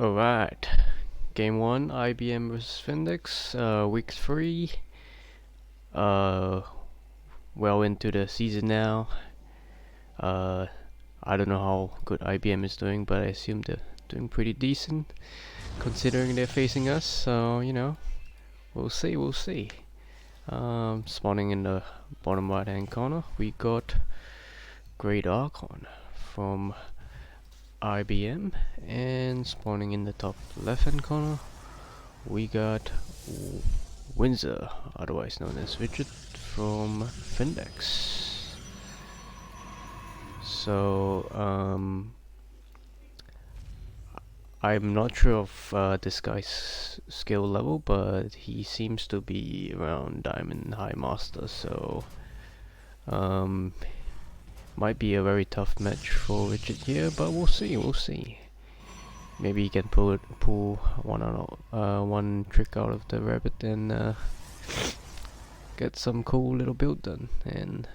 Alright, game 1, IBM vs Findex, week 3, uh, well into the season now. uh, I don't know how good IBM is doing, but I assume they're doing pretty decent, considering they're facing us, so, we'll see. Spawning in the bottom right hand corner, we got Great Archon from IBM, and spawning in the top left hand corner, we got Windsor, otherwise known as Richard, from Findex. So, I'm not sure of this guy's skill level, but he seems to be around Diamond High Master, so might be a very tough match for Richard here, but we'll see. Maybe he can pull one trick out of the rabbit and get some cool little build done and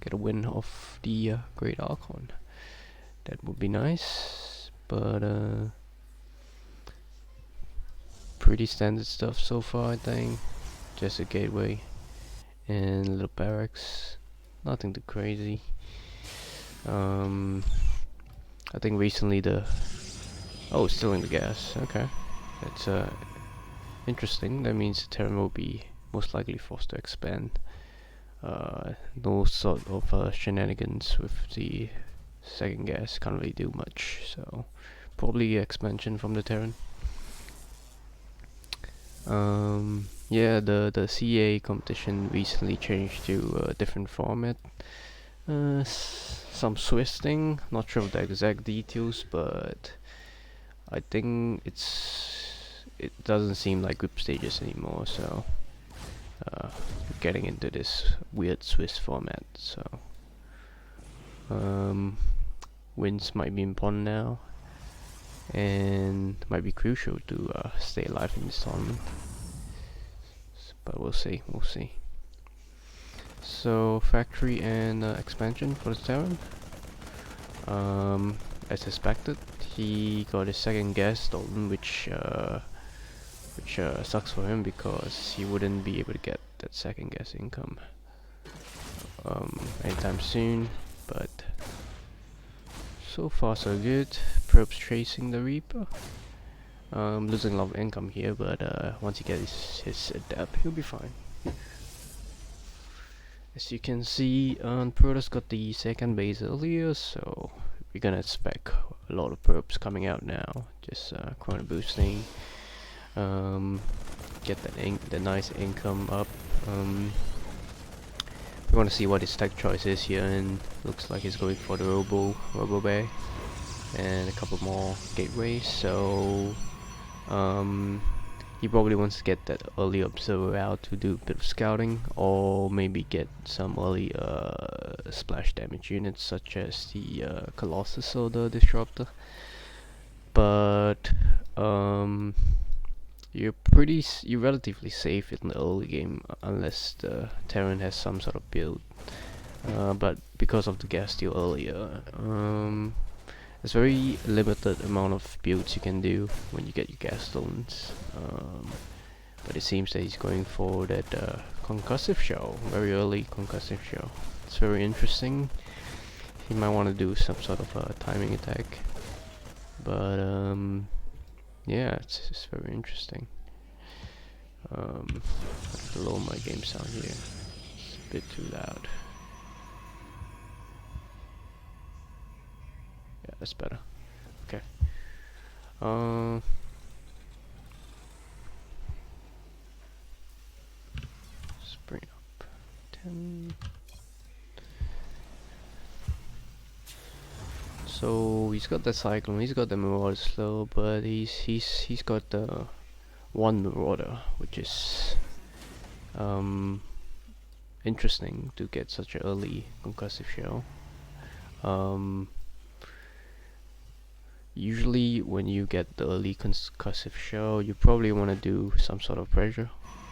get a win off the Great Archon. That would be nice, but pretty standard stuff so far, I think. Just a gateway and a little barracks, nothing too crazy. I think recently it's still in the gas. Okay, that's interesting. That means the Terran will be most likely forced to expand. No sort of shenanigans with the second gas, can't really do much, so probably expansion from the Terran. Yeah, the CA competition recently changed to a different format. Some Swiss thing, not sure of the exact details, but I think it doesn't seem like group stages anymore, so getting into this weird Swiss format, so wins might be important now and might be crucial to stay alive in this tournament, but we'll see. So factory and expansion for the Terran. As expected, he got his second gas stolen, which sucks for him because he wouldn't be able to get that second gas income anytime soon. But so far so good. Probes chasing the Reaper. Losing a lot of income here, but once he gets his adapt, he'll be fine. As you can see, Protoss got the second base earlier, so we're gonna expect a lot of perps coming out now. Just chrono boosting, get the nice income up. We want to see what his tech choice is here, and looks like he's going for the Robo Bay and a couple more gateways. So he probably wants to get that early observer out to do a bit of scouting, or maybe get some early splash damage units such as the Colossus or the Disruptor. But you're relatively safe in the early game unless the Terran has some sort of build. But because of the gas steal earlier, there's very limited amount of builds you can do when you get your gas stones. But it seems that he's going for that concussive shell, very early concussive shell. It's very interesting. He might want to do some sort of a timing attack, but yeah, it's very interesting. I have to lower my game sound here. It's a bit too loud. Yeah, that's better. Okay. Let's bring up 10. So he's got the Cyclone, he's got the Marauder slow, but he's got the one Marauder, which is interesting to get such an early concussive shell. Usually when you get the early concussive shell, you probably want to do some sort of pressure.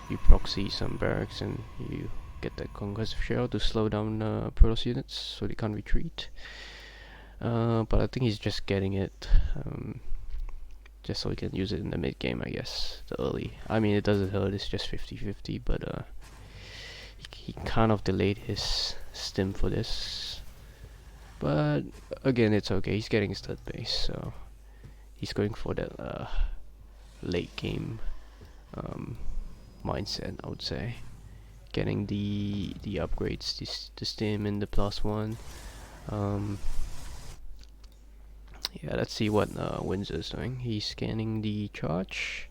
You proxy some barracks and you get that concussive shell to slow down Protoss units so they can't retreat. But I think he's just getting it just so he can use it in the mid game, I guess. The early. I mean, it doesn't hurt. It's just 50-50, but he kind of delayed his stim for this. But again, it's okay. He's getting his third base, so he's going for that late game mindset, I would say. Getting the upgrades, the stim and the +1. Yeah, let's see what Windsor's doing. He's scanning the charge,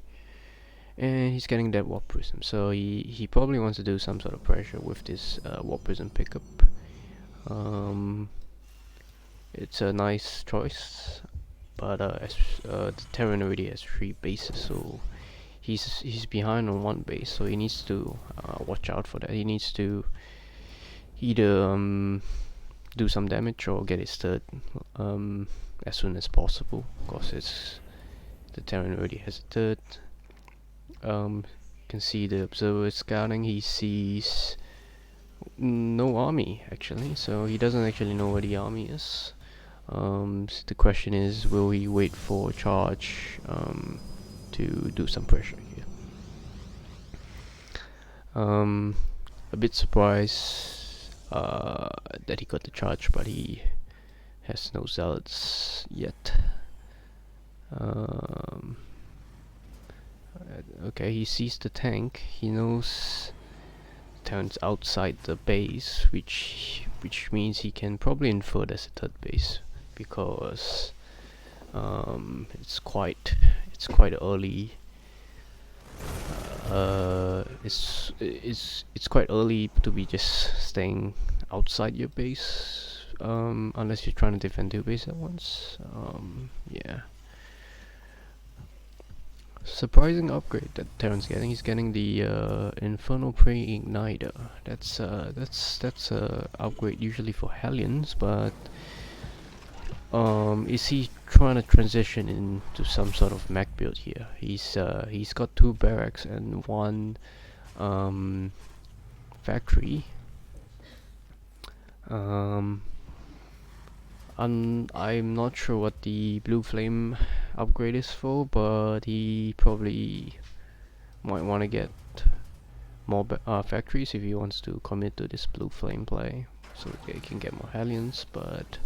and he's getting that Warp Prism. So he probably wants to do some sort of pressure with this Warp Prism pickup. It's a nice choice, but the Terran already has 3 bases, so he's behind on 1 base, so he needs to watch out for that. He needs to either do some damage or get his third as soon as possible, because the Terran already has a third. You can see the observer is scouting. He sees no army actually, so he doesn't actually know where the army is. So the question is, will he wait for a charge to do some pressure here? A bit surprised that he got the charge, but he has no zealots yet. Okay, he sees the tank. He knows Terran's outside the base, which means he can probably infer there's a third base, because it's quite early. It's quite early to be just staying outside your base, unless you're trying to defend 2 bases at once. Yeah. Surprising upgrade that Terran's getting. He's getting the Infernal Prey Igniter. That's a upgrade usually for Hellions, but is he trying to transition into some sort of mech build here? He's got 2 barracks and 1 factory. I'm not sure what the Blue Flame upgrade is for, but he probably might want to get more factories if he wants to commit to this Blue Flame play, so they can get more Hellions. But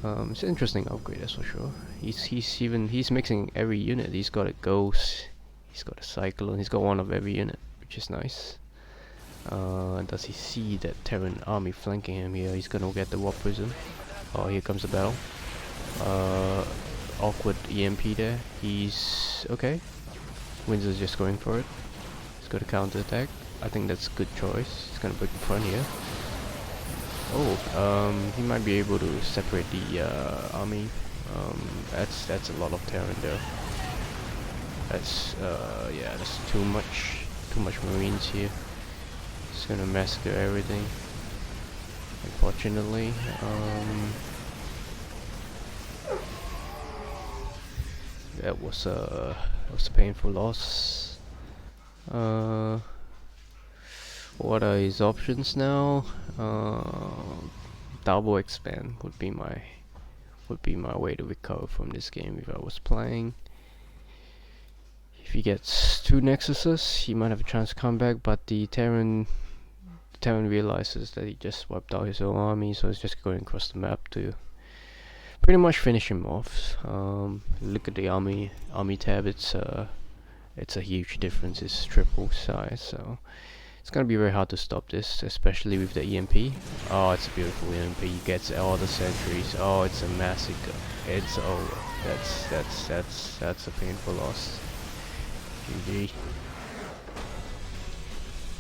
it's an interesting upgrade, that's for sure. He's mixing every unit. He's got a Ghost, he's got a Cyclone, he's got 1 of every unit, which is nice. Does he see that Terran army flanking him here? He's gonna get the Warp Prism. Oh, here comes the battle. Awkward EMP there. He's okay. Windsor's just going for it. He's got a counter attack. I think that's a good choice. He's gonna break in front here. Oh, he might be able to separate the army. That's a lot of Terran there. That's yeah, that's too much Marines here. It's gonna massacre everything, unfortunately. That was a painful loss. What are his options now? Double expand would be my way to recover from this game if I was playing. If he gets 2 Nexuses, he might have a chance to come back, but the Terran realizes that he just wiped out his own army, so he's just going across the map to pretty much finish him off. Look at the army tab. It's a huge difference. It's triple size, so it's gonna be very hard to stop this, especially with the EMP. Oh, it's a beautiful EMP. He gets all the sentries. Oh, it's a massacre. It's over. That's a painful loss. GG.